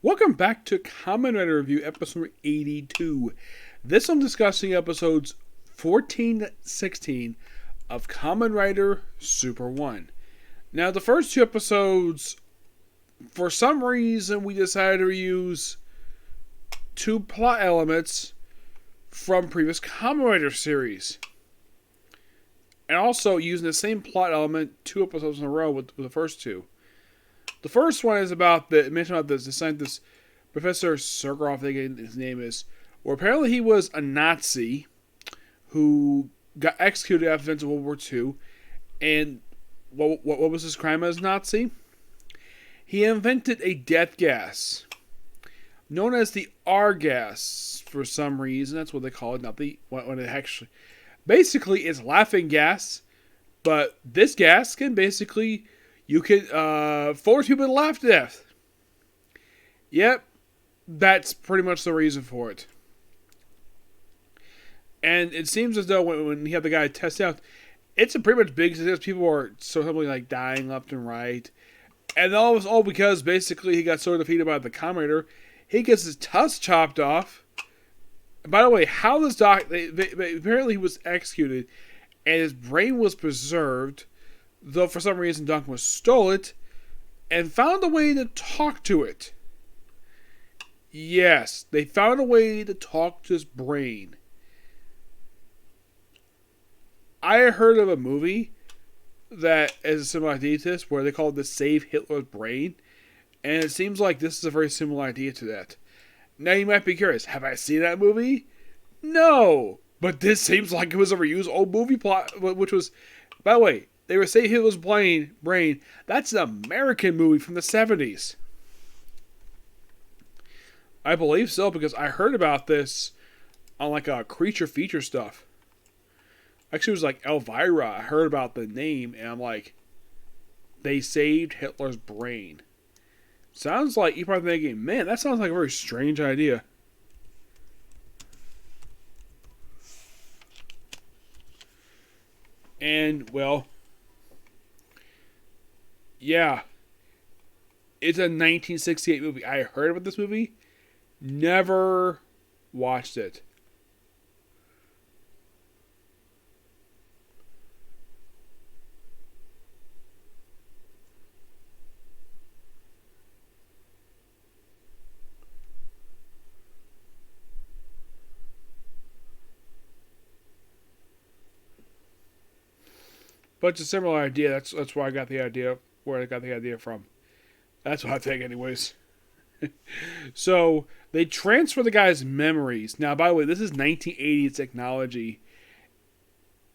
Welcome back to Kamen Rider Review, episode 82. This I'm discussing episodes 14 to 16 of Kamen Rider Super 1. Now, the first two episodes, for some reason, we decided to reuse two plot elements from previous Kamen Rider series. And also using the same plot element two episodes in a row with the first two. The first one is about the scientist, Professor Sergov, I think his name is, where apparently he was a Nazi who got executed after the events of World War II. And what was his crime as a Nazi? He invented a death gas known as the R gas for some reason. That's what they call it, not the when it actually. Basically, it's laughing gas, but this gas can basically. You can force people to laugh to death. Yep, that's pretty much the reason for it. And it seems as though when you have the guy test out, it's a pretty much big success. People are suddenly like dying left and right, and all because basically he got so defeated by the Kamen Rider, he gets his tusks chopped off. And by the way, how this apparently he was executed, and his brain was preserved. Though for some reason Duncan stole it and found a way to talk to it. Yes, they found a way to talk to his brain. I heard of a movie that is a similar idea to this, where they call it the Save Hitler's Brain, and it seems like this is a very similar idea to that. Now you might be curious, have I seen that movie? No, but this seems like it was a reused old movie plot, which was, by the way, they were Save Hitler's Brain. That's an American movie from the 70s. I believe so, because I heard about this on like a creature feature stuff. Actually, it was like Elvira. I heard about the name, and I'm like, they saved Hitler's brain. Sounds like you're probably thinking, man, that sounds like a very strange idea. And, well, yeah, it's a 1968 movie. I heard about this movie, never watched it. But it's a similar idea. That's where I got the idea. Where I got the idea from. That's what I think, anyways. So they transfer the guy's memories. Now, by the way, this is 1980s technology.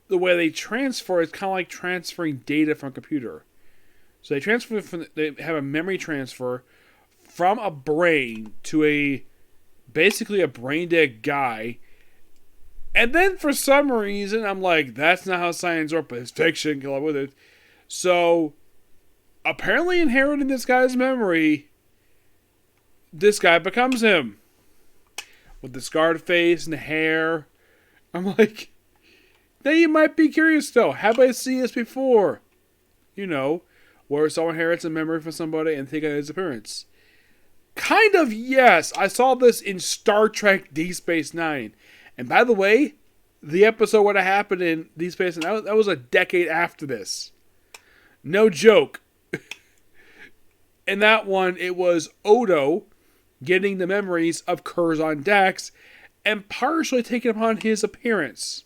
The way they transfer is kind of like transferring data from a computer. So they have a memory transfer from a brain to basically a brain dead guy. And then for some reason, I'm like, that's not how science works, but it's fiction, go with it. So, apparently inheriting this guy's memory, this guy becomes him. With the scarred face and the hair. I'm like, now you might be curious though, have I seen this before? You know, where someone inherits a memory from somebody and think of his appearance. Kind of, yes. I saw this in Star Trek Deep Space Nine. And by the way, the episode what happened in Deep Space Nine, that was a decade after this. No joke. In that one, it was Odo getting the memories of Curzon Dax and partially taking upon his appearance.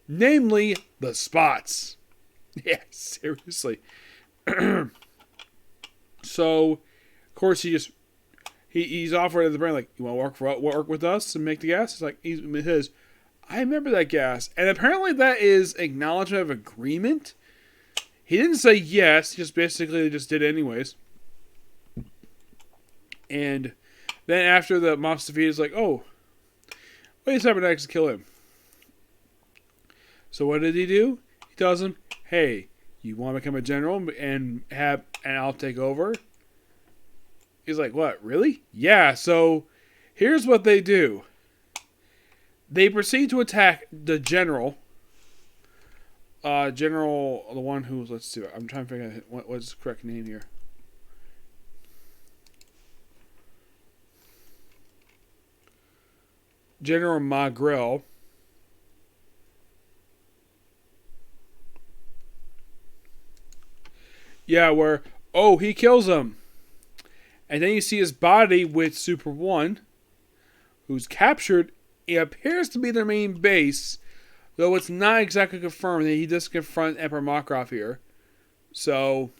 Namely, the spots. Yeah, seriously. So, of course, he's offered at the brain, like, you want to work with us and make the gas? It's like, he says, I remember that gas. And apparently that is acknowledgement of agreement. He didn't say yes, just basically just did it anyways. And then after the monster feed is like, oh, wait a next to kill him. So what did he do? He tells him, hey, you want to become a general and I'll take over? He's like, what, really? Yeah, so here's what they do. They proceed to attack the general. The one who's, let's see, I'm trying to figure out what's the correct name here. General Magrel. Yeah, where, oh, he kills him. And then you see his body with Super 1, who's captured. It appears to be their main base, though it's not exactly confirmed. He does confront Emperor Makarov here. So,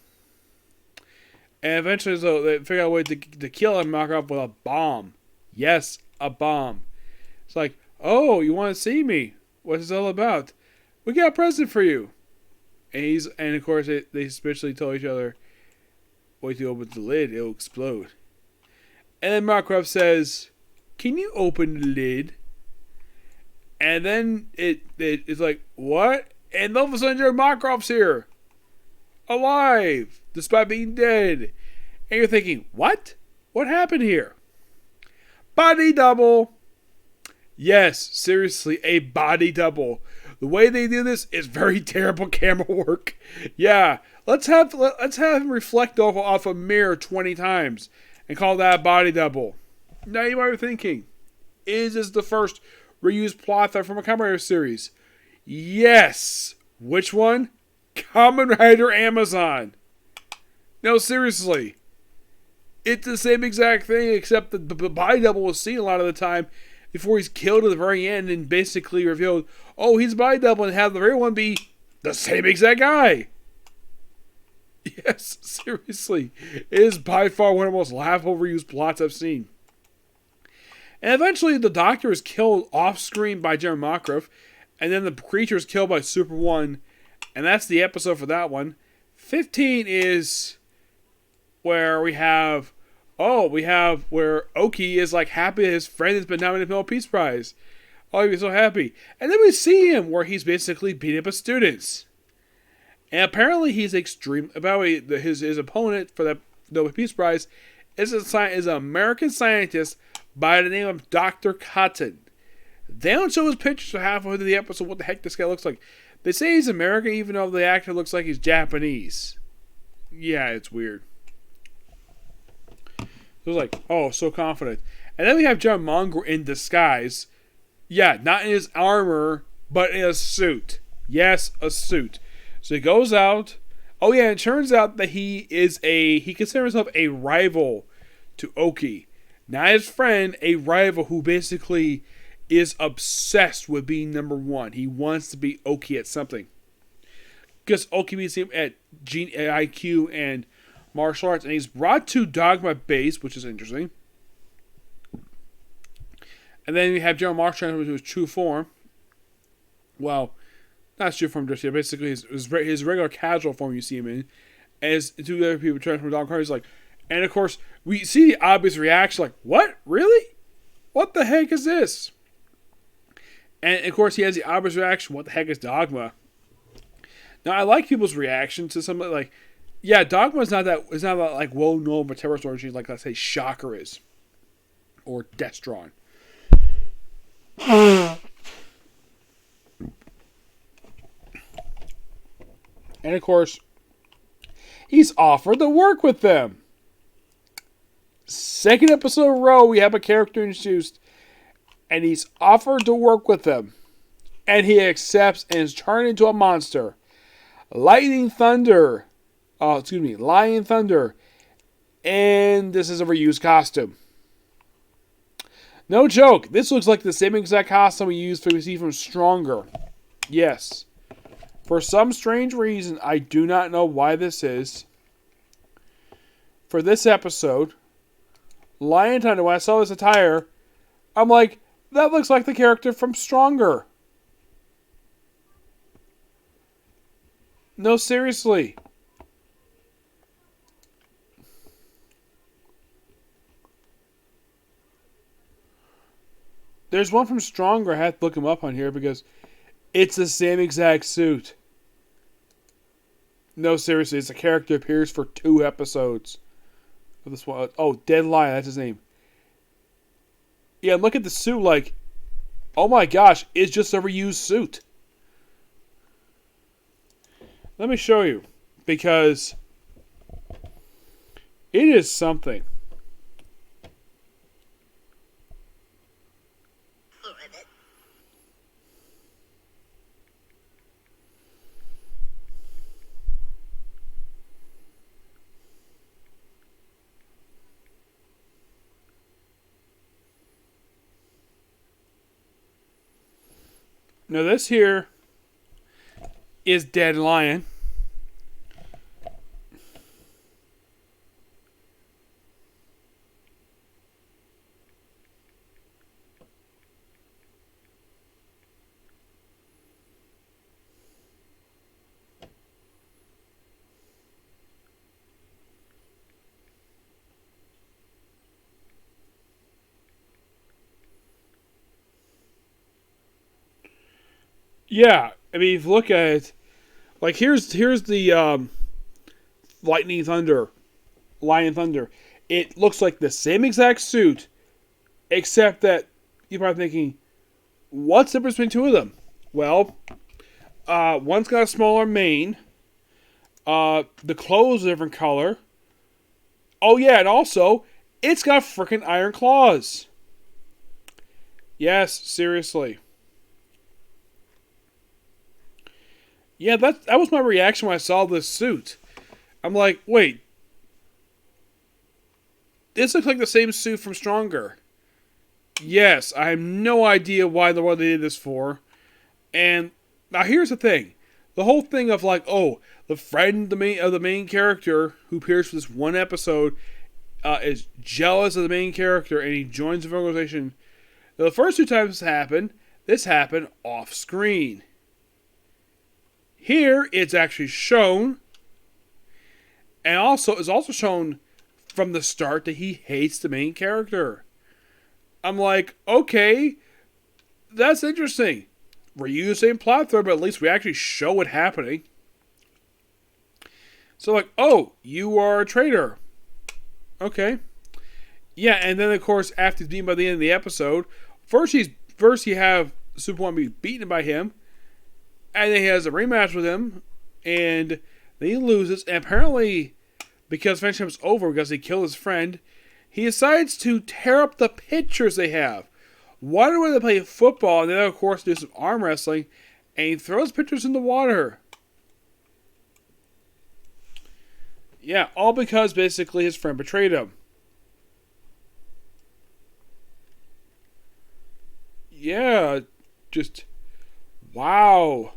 and eventually so they figure out a way to kill Makarov with a bomb. Yes, a bomb. It's like, oh, you want to see me? What's this all about? We got a present for you. And of course they especially tell each other, wait till you open the lid, it'll explode. And then Makarov says, can you open the lid? And then it's like, what? And all of a sudden, Makarov's here. Alive. Despite being dead. And you're thinking, what? What happened here? Body double. Yes, seriously, a body double. The way they do this is very terrible camera work. Yeah, let's have him reflect off a mirror 20 times and call that a body double. Now you might be thinking, is this the first reused plot thread from a Kamen Rider series? Yes. Which one? Kamen Rider Amazon. No, seriously. It's the same exact thing, except the body double was seen a lot of the time before he's killed at the very end and basically revealed, oh, he's body double, and have the very one be the same exact guy. Yes, seriously. It is by far one of the most laughable reused plots I've seen. And eventually the Doctor is killed off screen by General Makarov, and then the creature is killed by Super 1, and that's the episode for that one. 15 is where we have where Oki is like happy that his friend has been nominated for the Nobel Peace Prize. Oh, he'd be so happy. And then we see him where he's basically beating up his students. And apparently he's extreme. By the way, his opponent for the Nobel Peace Prize is an American scientist by the name of Dr. Cotton. They don't show his pictures for halfway through the episode what the heck this guy looks like. They say he's American even though the actor looks like he's Japanese. Yeah, it's weird. So it's like, oh, so confident. And then we have John Mongrel in disguise. Yeah, not in his armor, but in a suit. Yes, a suit. So he goes out. Oh yeah, it turns out that he considers himself a rival to Oki. Not his friend, a rival who basically is obsessed with being number one. He wants to be Oki at something. Because Oki beats him at IQ and martial arts, and he's brought to Dogma Base, which is interesting. And then we have General Marshall into his true form. Well, not his true form just yet. Basically, his regular casual form you see him in. As two other people turn from Dog He's like, and of course, we see the obvious reaction, like, what? Really? What the heck is this? And of course, he has the obvious reaction, what the heck is Dogma? Now, I like people's reaction to something like, yeah, Dogma is not that like well known for terrorist origins like, let's say, Shocker is. Or Destron. And of course, he's offered to work with them. Second episode in a row, we have a character introduced, and he's offered to work with them. And he accepts and is turned into a monster. Lion Thunder. And this is a reused costume. No joke. This looks like the same exact costume we see from Stronger. Yes. For some strange reason, I do not know why this is. For this episode, Lion Thunder, when I saw this attire, I'm like, that looks like the character from Stronger. No, seriously. There's one from Stronger. I have to look him up on here because it's the same exact suit. No, seriously, it's a character appears for 2 episodes of this one. Oh, Dead Lion, that's his name. Yeah, look at the suit like, oh my gosh, it's just a reused suit. Let me show you, because it is something. Look, Now this here is Dead Lion. Yeah, I mean, if you look at it, like here's the Lightning Thunder, Lion Thunder. It looks like the same exact suit, except that you're probably thinking, what's the difference between two of them? Well, one's got a smaller mane. The clothes are a different color. Oh yeah, and also, it's got freaking iron claws. Yes, seriously. Yeah, that was my reaction when I saw this suit. I'm like, wait, this looks like the same suit from Stronger. Yes, I have no idea why in the world they did this for. And now here's the thing. The whole thing of like, oh, the friend of the main character who appears for this one episode is jealous of the main character and he joins the organization. Now, the first two times this happened off screen. Here, it's actually shown, and also it's also shown from the start that he hates the main character. I'm like, okay, that's interesting. We're using the same plot thread, but at least we actually show it happening. So like, oh, you are a traitor. Okay. Yeah, and then of course, after he's beaten by the end of the episode, first you have Superman be beaten by him. And then he has a rematch with him, and then he loses. And apparently, because friendship's over, because he killed his friend, he decides to tear up the pictures they have. One where they play football, and then of course do some arm wrestling, and he throws pictures in the water. Yeah, all because basically his friend betrayed him. Yeah, just wow.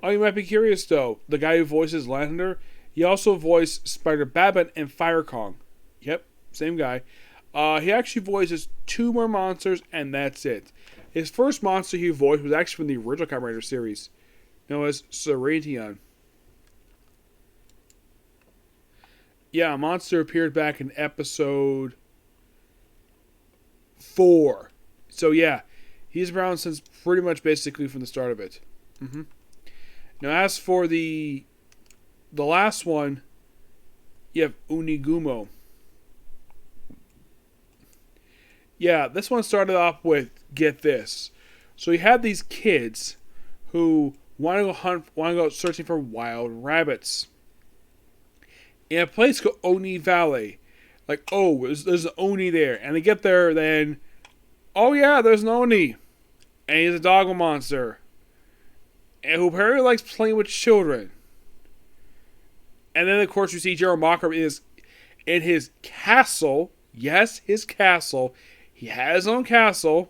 Oh, you might be curious though. The guy who voices Lander, he also voiced Spider Babbitt and Fire Kong. Yep, same guy. He actually voices two more monsters, and that's it. His first monster he voiced was actually from the original Kamen Rider series, known as Serenion. Yeah, a monster appeared back in episode 4. So yeah, he's around since pretty much basically from the start of it. Mm-hmm. Now, as for the last one, you have Unigumo. Yeah, this one started off with, get this. So you had these kids who want to go searching for wild rabbits in a place called Oni Valley. Like, oh, there's an Oni there. And they get there, then, oh yeah, there's an Oni. And he's a dogma monster. And who apparently likes playing with children. And then, of course, you see Gerald Mocker is in his castle. Yes, his castle. He has his own castle.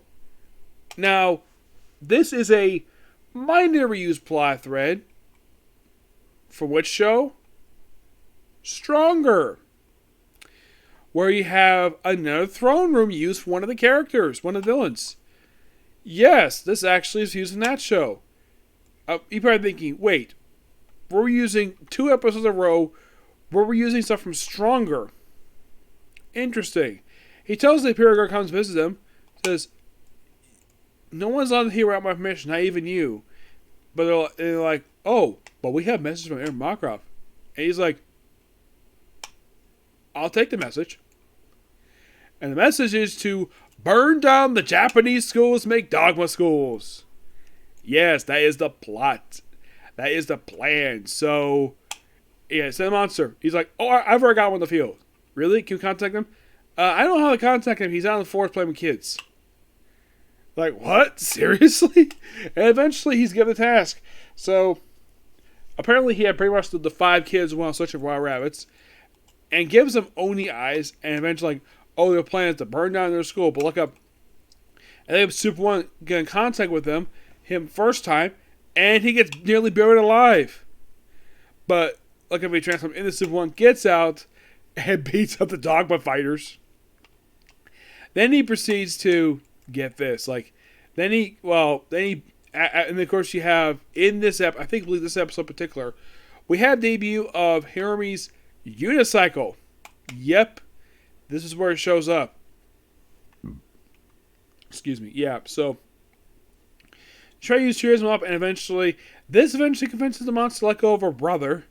Now, this is a minor reused plot thread. For which show? Stronger. Where you have another throne room used for one of the characters, one of the villains. Yes, this actually is used in that show. You're probably thinking, wait, we're using 2 episodes in a row where we're using stuff from Stronger. Interesting. He tells the Imperial Guard comes to visit him, says, no one's allowed here without my permission, not even you. But they're like, oh, but we have messages from Aaron Makarov. And he's like, I'll take the message. And the message is to burn down the Japanese schools, make dogma schools. Yes, that is the plot. That is the plan. So, yeah, send a monster. He's like, oh, I've already got one in the field. Really? Can you contact him? I don't know how to contact him. He's out on the forest playing with kids. Like, what? Seriously? And eventually he's given the task. So, apparently he had pretty much the 5 kids who want to search for wild rabbits. and gives them Oni eyes, and eventually, like, oh, their plan is to burn down their school, but look up. And they have Super 1 get in contact with him first time, and he gets nearly buried alive. But look at me transform into Super 1, gets out, and beats up the Dogma fighters. Then he proceeds to get this, and of course you have in this I believe this episode in particular, we have debut of Hiromi's unicycle. Yep, this is where it shows up. Excuse me. Yeah, so Trey cheers him up, and eventually convinces the monster to let go of her brother.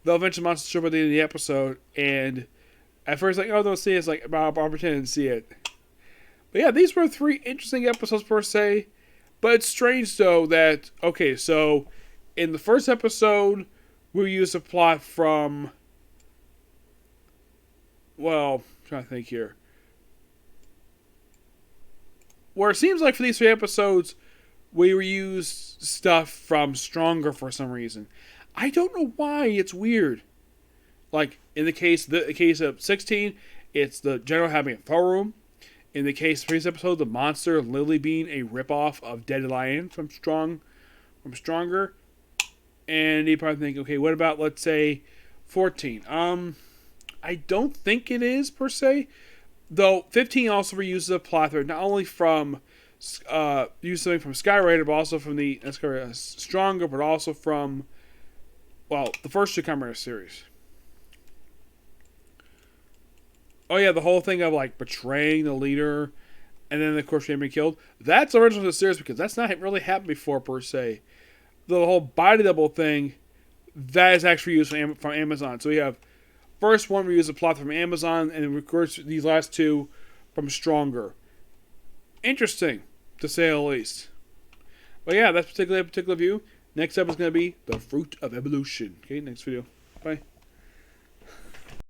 They'll eventually monster show up at the end of the episode, and at first, like, oh, don't see it. It's like, I'll pretend to see it. But yeah, these were 3 interesting episodes per se. But it's strange, though, that, okay, so in the first episode, we used a plot from, well, I'm trying to think here. Where it seems like for these 3 episodes, we reused stuff from Stronger for some reason. I don't know why. It's weird. Like, in the case of 16, it's the general having a throne room. In the case of previous episode, the monster Lily being a ripoff of Dead Lion from Stronger. And you probably think, okay, what about, let's say, 14? I don't think it is, per se. Though 15 also reuses a plot thread, not only from use something from Skyrider, but also from the Stronger, but also from, well, the first 2 Kamen Rider series. Oh yeah, the whole thing of like betraying the leader, and then of course being killed. That's original to the series because that's not really happened before per se. The whole body double thing, that is actually used from Amazon. So we have first one we use a plot from Amazon, and of course these last 2 from Stronger. Interesting, to say the least. But yeah, that's particular view. Next up is going to be the Fruit of Evolution. Okay, next video. Bye.